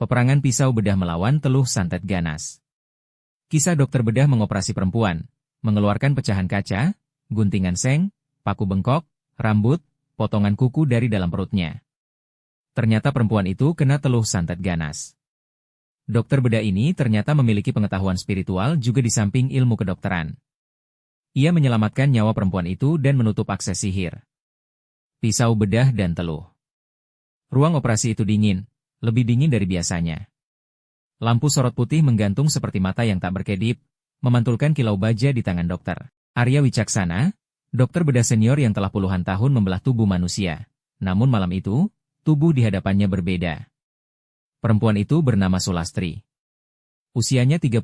Peperangan pisau bedah melawan teluh santet ganas. Kisah dokter bedah mengoperasi perempuan, mengeluarkan pecahan kaca, guntingan seng, paku bengkok, rambut, potongan kuku dari dalam perutnya. Ternyata perempuan itu kena teluh santet ganas. Dokter bedah ini ternyata memiliki pengetahuan spiritual juga di samping ilmu kedokteran. Ia menyelamatkan nyawa perempuan itu dan menutup akses sihir. Pisau bedah dan teluh. Ruang operasi itu dingin, lebih dingin dari biasanya. Lampu sorot putih menggantung seperti mata yang tak berkedip, memantulkan kilau baja di tangan dokter Arya Wicaksana, dokter bedah senior yang telah puluhan tahun membelah tubuh manusia. Namun malam itu, tubuh di hadapannya berbeda. Perempuan itu bernama Sulastri. Usianya 35,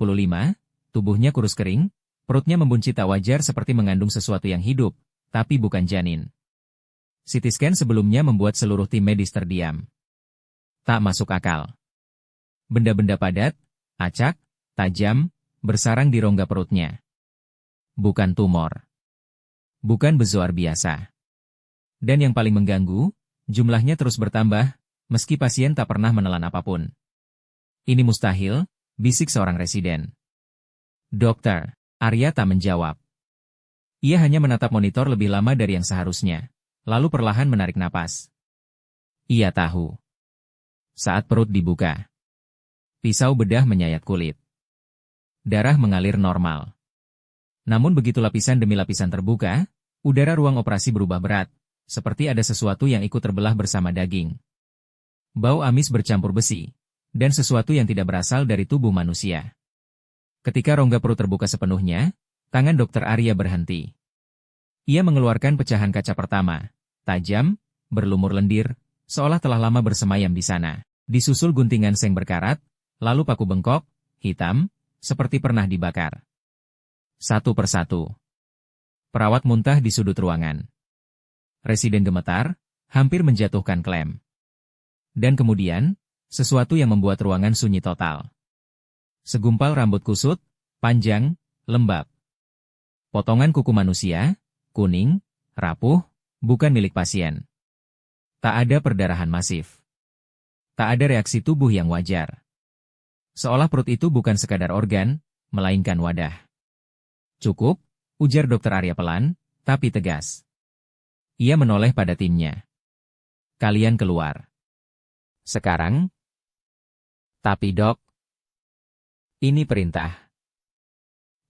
tubuhnya kurus kering, perutnya membuncit tak wajar seperti mengandung sesuatu yang hidup, tapi bukan janin. CT scan sebelumnya membuat seluruh tim medis terdiam. Tak masuk akal. Benda-benda padat, acak, tajam, bersarang di rongga perutnya. Bukan tumor. Bukan bezoar biasa. Dan yang paling mengganggu, jumlahnya terus bertambah, meski pasien tak pernah menelan apapun. Ini mustahil, bisik seorang residen. Dokter, Arya tak menjawab. Ia hanya menatap monitor lebih lama dari yang seharusnya, lalu perlahan menarik napas. Ia tahu. Saat perut dibuka, pisau bedah menyayat kulit. Darah mengalir normal. Namun begitu lapisan demi lapisan terbuka, udara ruang operasi berubah berat, seperti ada sesuatu yang ikut terbelah bersama daging. Bau amis bercampur besi, dan sesuatu yang tidak berasal dari tubuh manusia. Ketika rongga perut terbuka sepenuhnya, tangan dokter Arya berhenti. Ia mengeluarkan pecahan kaca pertama, tajam, berlumur lendir, seolah telah lama bersemayam di sana. Disusul guntingan seng berkarat, lalu paku bengkok, hitam, seperti pernah dibakar. Satu persatu. Perawat muntah di sudut ruangan. Residen gemetar, hampir menjatuhkan klem. Dan kemudian, sesuatu yang membuat ruangan sunyi total. Segumpal rambut kusut, panjang, lembab. Potongan kuku manusia, kuning, rapuh, bukan milik pasien. Tak ada perdarahan masif. Tak ada reaksi tubuh yang wajar. Seolah perut itu bukan sekadar organ, melainkan wadah. Cukup, ujar dokter Arya pelan, tapi tegas. Ia menoleh pada timnya. Kalian keluar. Sekarang? Tapi dok, ini perintah.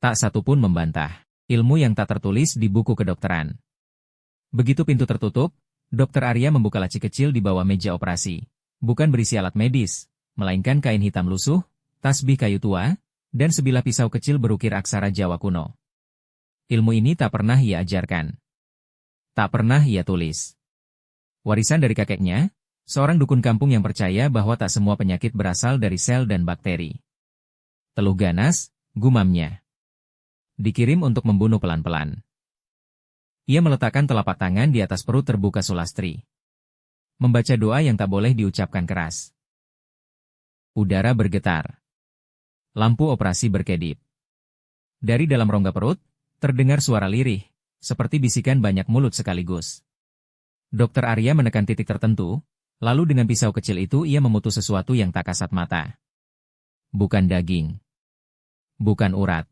Tak satu pun membantah. Ilmu yang tak tertulis di buku kedokteran. Begitu pintu tertutup, dokter Arya membuka laci kecil di bawah meja operasi. Bukan berisi alat medis, melainkan kain hitam lusuh, tasbih kayu tua, dan sebilah pisau kecil berukir aksara Jawa kuno. Ilmu ini tak pernah ia ajarkan. Tak pernah ia tulis. Warisan dari kakeknya, seorang dukun kampung yang percaya bahwa tak semua penyakit berasal dari sel dan bakteri. Teluh ganas, gumamnya. Dikirim untuk membunuh pelan-pelan. Ia meletakkan telapak tangan di atas perut terbuka Sulastri. Membaca doa yang tak boleh diucapkan keras. Udara bergetar. Lampu operasi berkedip. Dari dalam rongga perut, terdengar suara lirih, seperti bisikan banyak mulut sekaligus. Dokter Arya menekan titik tertentu, lalu dengan pisau kecil itu ia memutus sesuatu yang tak kasat mata. Bukan daging. Bukan urat.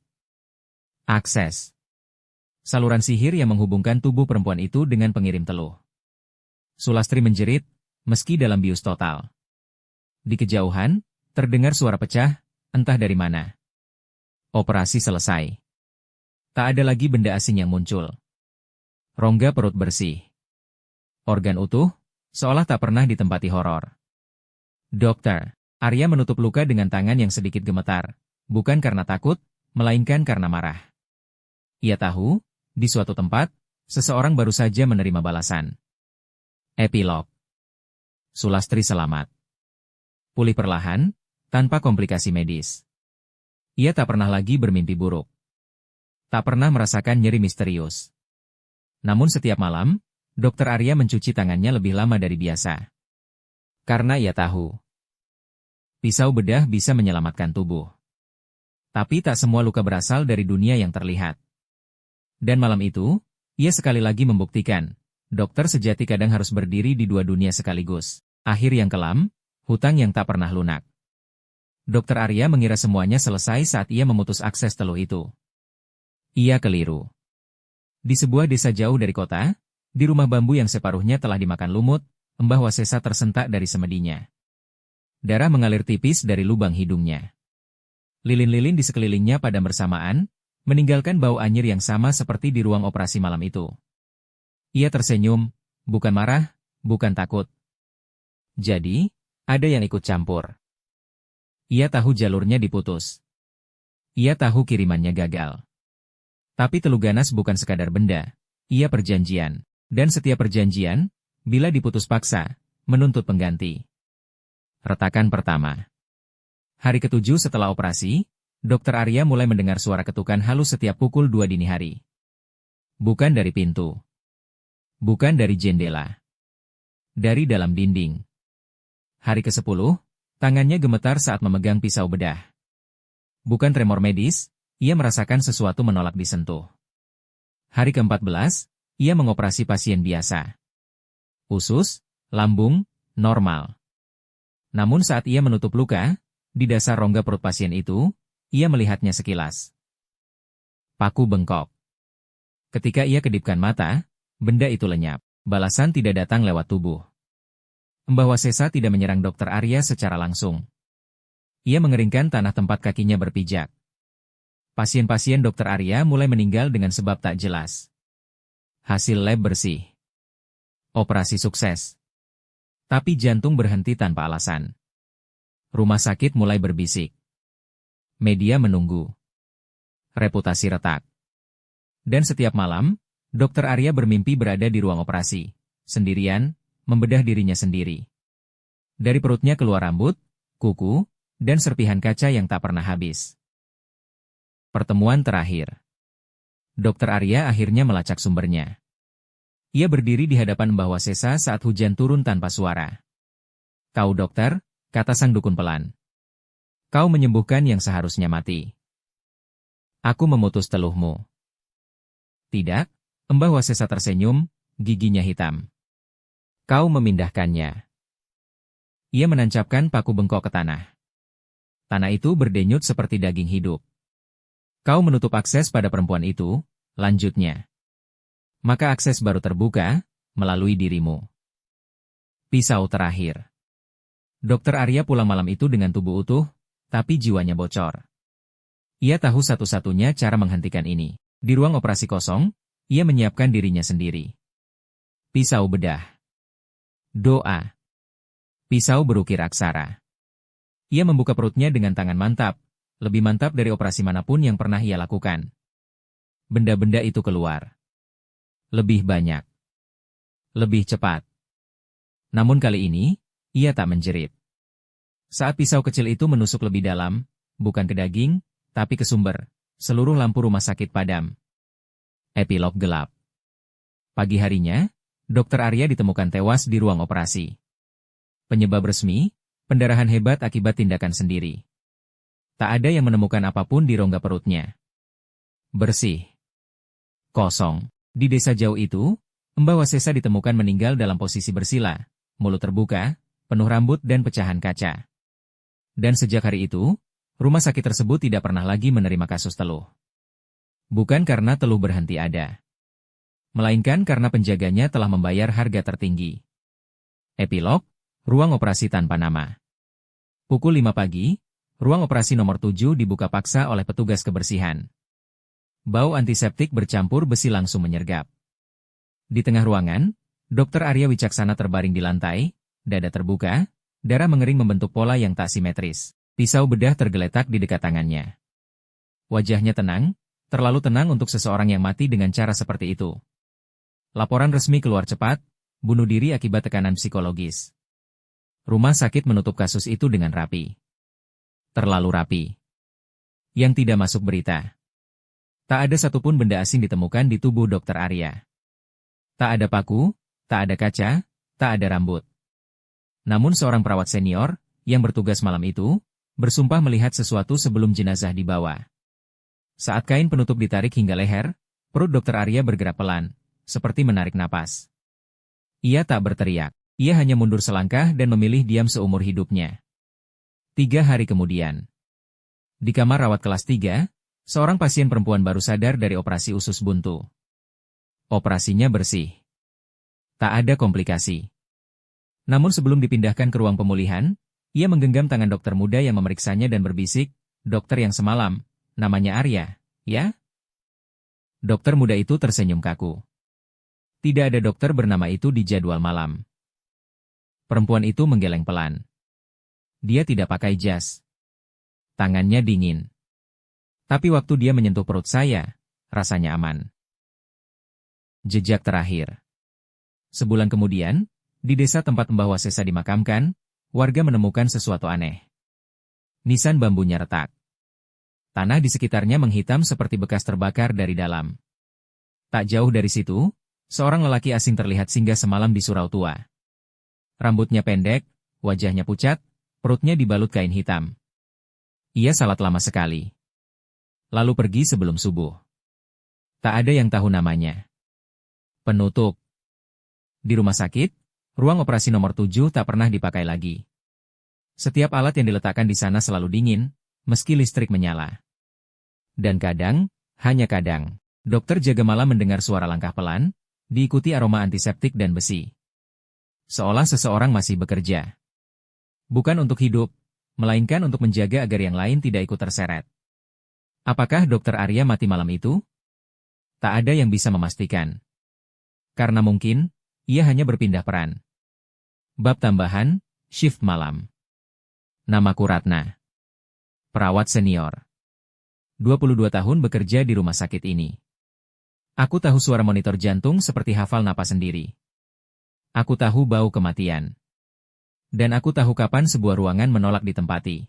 Akses. Saluran sihir yang menghubungkan tubuh perempuan itu dengan pengirim teluh. Sulastri menjerit, meski dalam bius total. Di kejauhan, terdengar suara pecah, entah dari mana. Operasi selesai. Tak ada lagi benda asing yang muncul. Rongga perut bersih. Organ utuh, seolah tak pernah ditempati horor. Dokter, Arya menutup luka dengan tangan yang sedikit gemetar, bukan karena takut, melainkan karena marah. Ia tahu, di suatu tempat, seseorang baru saja menerima balasan. Epilog. Sulastri selamat. Pulih perlahan, tanpa komplikasi medis. Ia tak pernah lagi bermimpi buruk. Tak pernah merasakan nyeri misterius. Namun setiap malam, dokter Arya mencuci tangannya lebih lama dari biasa. Karena ia tahu, pisau bedah bisa menyelamatkan tubuh. Tapi tak semua luka berasal dari dunia yang terlihat. Dan malam itu, ia sekali lagi membuktikan, dokter sejati kadang harus berdiri di dua dunia sekaligus. Akhir yang kelam, hutang yang tak pernah lunak. Dokter Arya mengira semuanya selesai saat ia memutus akses teluh itu. Ia keliru. Di sebuah desa jauh dari kota, di rumah bambu yang separuhnya telah dimakan lumut, Mbah Wasesa tersentak dari semedinya. Darah mengalir tipis dari lubang hidungnya. Lilin-lilin di sekelilingnya padam bersamaan, meninggalkan bau anyir yang sama seperti di ruang operasi malam itu. Ia tersenyum, bukan marah, bukan takut. Jadi, ada yang ikut campur. Ia tahu jalurnya diputus. Ia tahu kirimannya gagal. Tapi teluh ganas bukan sekadar benda, ia perjanjian. Dan setiap perjanjian, bila diputus paksa, menuntut pengganti. Retakan pertama. Hari ketujuh setelah operasi, Dokter Arya mulai mendengar suara ketukan halus setiap pukul 2 dini hari. Bukan dari pintu. Bukan dari jendela. Dari dalam dinding. Hari ke-10, tangannya gemetar saat memegang pisau bedah. Bukan tremor medis, ia merasakan sesuatu menolak disentuh. Hari ke-14, ia mengoperasi pasien biasa. Usus, lambung, normal. Namun saat ia menutup luka, di dasar rongga perut pasien itu, ia melihatnya sekilas. Paku bengkok. Ketika ia kedipkan mata, benda itu lenyap. Balasan tidak datang lewat tubuh. Mbah Wasesa tidak menyerang Dokter Arya secara langsung. Ia mengeringkan tanah tempat kakinya berpijak. Pasien-pasien Dokter Arya mulai meninggal dengan sebab tak jelas. Hasil lab bersih. Operasi sukses. Tapi jantung berhenti tanpa alasan. Rumah sakit mulai berbisik. Media menunggu. Reputasi retak. Dan setiap malam, Dokter Arya bermimpi berada di ruang operasi, sendirian, membedah dirinya sendiri. Dari perutnya keluar rambut, kuku, dan serpihan kaca yang tak pernah habis. Pertemuan terakhir. Dokter Arya akhirnya melacak sumbernya. Ia berdiri di hadapan Mbah Wasesa saat hujan turun tanpa suara. "Kau dokter," kata sang dukun pelan. "Kau menyembuhkan yang seharusnya mati. Aku memutus teluhmu." "Tidak," Mbah Wasesa tersenyum, giginya hitam. "Kau memindahkannya." Ia menancapkan paku bengkok ke tanah. Tanah itu berdenyut seperti daging hidup. "Kau menutup akses pada perempuan itu," lanjutnya. "Maka akses baru terbuka, melalui dirimu." Pisau terakhir. Dokter Arya pulang malam itu dengan tubuh utuh, tapi jiwanya bocor. Ia tahu satu-satunya cara menghentikan ini. Di ruang operasi kosong, ia menyiapkan dirinya sendiri. Pisau bedah. Doa. Pisau berukir aksara. Ia membuka perutnya dengan tangan mantap, lebih mantap dari operasi manapun yang pernah ia lakukan. Benda-benda itu keluar. Lebih banyak. Lebih cepat. Namun kali ini, ia tak menjerit. Saat pisau kecil itu menusuk lebih dalam, bukan ke daging, tapi ke sumber, seluruh lampu rumah sakit padam. Epilog gelap. Pagi harinya, Dokter Arya ditemukan tewas di ruang operasi. Penyebab resmi, pendarahan hebat akibat tindakan sendiri. Tak ada yang menemukan apapun di rongga perutnya. Bersih. Kosong. Di desa jauh itu, Mbah Wasesa ditemukan meninggal dalam posisi bersila, mulut terbuka, penuh rambut dan pecahan kaca. Dan sejak hari itu, rumah sakit tersebut tidak pernah lagi menerima kasus teluh. Bukan karena teluh berhenti ada, melainkan karena penjaganya telah membayar harga tertinggi. Epilog, ruang operasi tanpa nama. Pukul 5 pagi, ruang operasi nomor 7 dibuka paksa oleh petugas kebersihan. Bau antiseptik bercampur besi langsung menyergap. Di tengah ruangan, Dokter Arya Wicaksana terbaring di lantai, dada terbuka, darah mengering membentuk pola yang tak simetris. Pisau bedah tergeletak di dekat tangannya. Wajahnya tenang, terlalu tenang untuk seseorang yang mati dengan cara seperti itu. Laporan resmi keluar cepat, bunuh diri akibat tekanan psikologis. Rumah sakit menutup kasus itu dengan rapi. Terlalu rapi. Yang tidak masuk berita. Tak ada satupun benda asing ditemukan di tubuh Dokter Arya. Tak ada paku, tak ada kaca, tak ada rambut. Namun seorang perawat senior, yang bertugas malam itu, bersumpah melihat sesuatu sebelum jenazah dibawa. Saat kain penutup ditarik hingga leher, perut Dokter Arya bergerak pelan, seperti menarik napas. Ia tak berteriak. Ia hanya mundur selangkah dan memilih diam seumur hidupnya. 3 hari kemudian. Di kamar rawat kelas 3, seorang pasien perempuan baru sadar dari operasi usus buntu. Operasinya bersih. Tak ada komplikasi. Namun sebelum dipindahkan ke ruang pemulihan, ia menggenggam tangan dokter muda yang memeriksanya dan berbisik, "Dokter yang semalam, namanya Arya, ya?" Dokter muda itu tersenyum kaku. Tidak ada dokter bernama itu di jadwal malam. Perempuan itu menggeleng pelan. Dia tidak pakai jas. Tangannya dingin. Tapi waktu dia menyentuh perut saya, rasanya aman. Jejak terakhir. Sebulan kemudian, di desa tempat Mbah Wasesa dimakamkan, warga menemukan sesuatu aneh. Nisan bambunya retak. Tanah di sekitarnya menghitam seperti bekas terbakar dari dalam. Tak jauh dari situ, seorang lelaki asing terlihat singgah semalam di surau tua. Rambutnya pendek, wajahnya pucat, perutnya dibalut kain hitam. Ia salat lama sekali. Lalu pergi sebelum subuh. Tak ada yang tahu namanya. Penutup. Di rumah sakit, ruang operasi nomor 7 tak pernah dipakai lagi. Setiap alat yang diletakkan di sana selalu dingin, meski listrik menyala. Dan kadang, hanya kadang, dokter jaga malam mendengar suara langkah pelan, diikuti aroma antiseptik dan besi. Seolah seseorang masih bekerja. Bukan untuk hidup, melainkan untuk menjaga agar yang lain tidak ikut terseret. Apakah dokter Arya mati malam itu? Tak ada yang bisa memastikan. Karena mungkin, ia hanya berpindah peran. Bab tambahan, shift malam. Namaku Ratna. Perawat senior. 22 tahun bekerja di rumah sakit ini. Aku tahu suara monitor jantung seperti hafal napas sendiri. Aku tahu bau kematian. Dan aku tahu kapan sebuah ruangan menolak ditempati.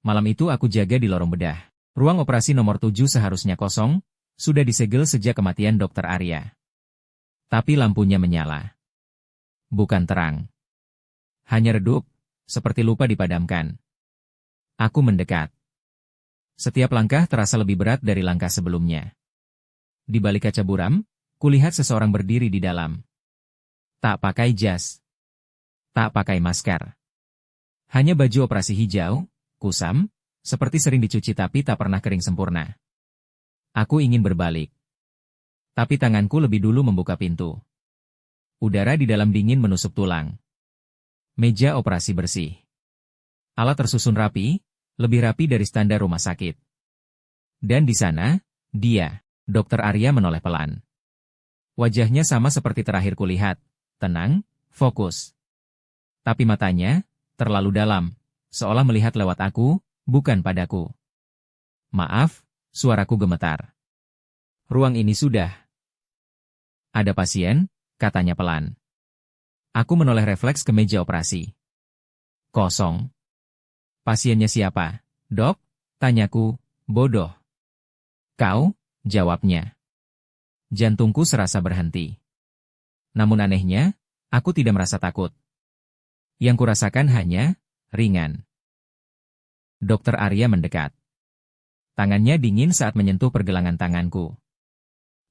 Malam itu aku jaga di lorong bedah. Ruang operasi nomor 7 seharusnya kosong, sudah disegel sejak kematian dokter Arya. Tapi lampunya menyala. Bukan terang. Hanya redup, seperti lupa dipadamkan. Aku mendekat. Setiap langkah terasa lebih berat dari langkah sebelumnya. Di balik kaca buram, kulihat seseorang berdiri di dalam. Tak pakai jas. Tak pakai masker. Hanya baju operasi hijau, kusam, seperti sering dicuci tapi tak pernah kering sempurna. Aku ingin berbalik. Tapi tanganku lebih dulu membuka pintu. Udara di dalam dingin menusuk tulang. Meja operasi bersih. Alat tersusun rapi, lebih rapi dari standar rumah sakit. Dan di sana, dia, dokter Arya menoleh pelan. Wajahnya sama seperti terakhir kulihat. Tenang, fokus. Tapi matanya, terlalu dalam, seolah melihat lewat aku, bukan padaku. Maaf, suaraku gemetar. Ruang ini sudah. Ada pasien, katanya pelan. Aku menoleh refleks ke meja operasi. Kosong. Pasiennya siapa, dok? Tanyaku, bodoh. Kau, jawabnya. Jantungku serasa berhenti. Namun anehnya, aku tidak merasa takut. Yang kurasakan hanya, ringan. Dokter Arya mendekat. Tangannya dingin saat menyentuh pergelangan tanganku.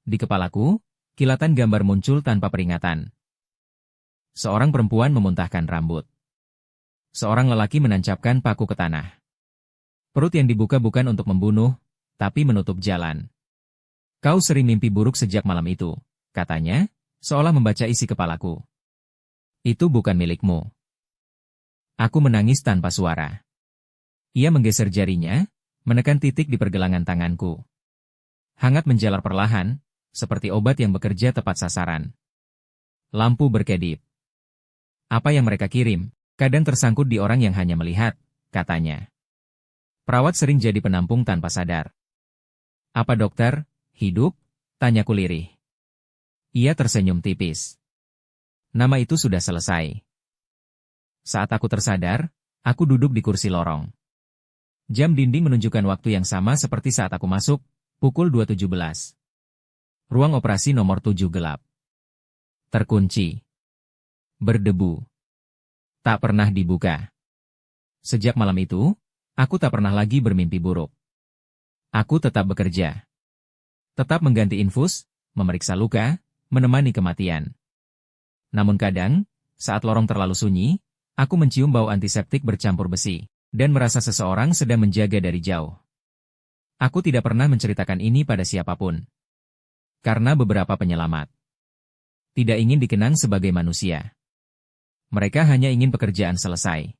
Di kepalaku, kilatan gambar muncul tanpa peringatan. Seorang perempuan memuntahkan rambut. Seorang lelaki menancapkan paku ke tanah. Perut yang dibuka bukan untuk membunuh, tapi menutup jalan. Kau sering mimpi buruk sejak malam itu, katanya, seolah membaca isi kepalaku. Itu bukan milikmu. Aku menangis tanpa suara. Ia menggeser jarinya, menekan titik di pergelangan tanganku. Hangat menjalar perlahan, seperti obat yang bekerja tepat sasaran. Lampu berkedip. Apa yang mereka kirim, kadang tersangkut di orang yang hanya melihat, katanya. Perawat sering jadi penampung tanpa sadar. Apa dokter, hidup? Tanyaku lirih. Ia tersenyum tipis. Nama itu sudah selesai. Saat aku tersadar, aku duduk di kursi lorong. Jam dinding menunjukkan waktu yang sama seperti saat aku masuk, pukul 2.17. Ruang operasi nomor 7 gelap. Terkunci. Berdebu. Tak pernah dibuka. Sejak malam itu, aku tak pernah lagi bermimpi buruk. Aku tetap bekerja. Tetap mengganti infus, memeriksa luka, menemani kematian. Namun kadang, saat lorong terlalu sunyi, aku mencium bau antiseptik bercampur besi. dan merasa seseorang sedang menjaga dari jauh. Aku tidak pernah menceritakan ini pada siapapun. Karena beberapa penyelamat tidak ingin dikenang sebagai manusia. Mereka hanya ingin pekerjaan selesai.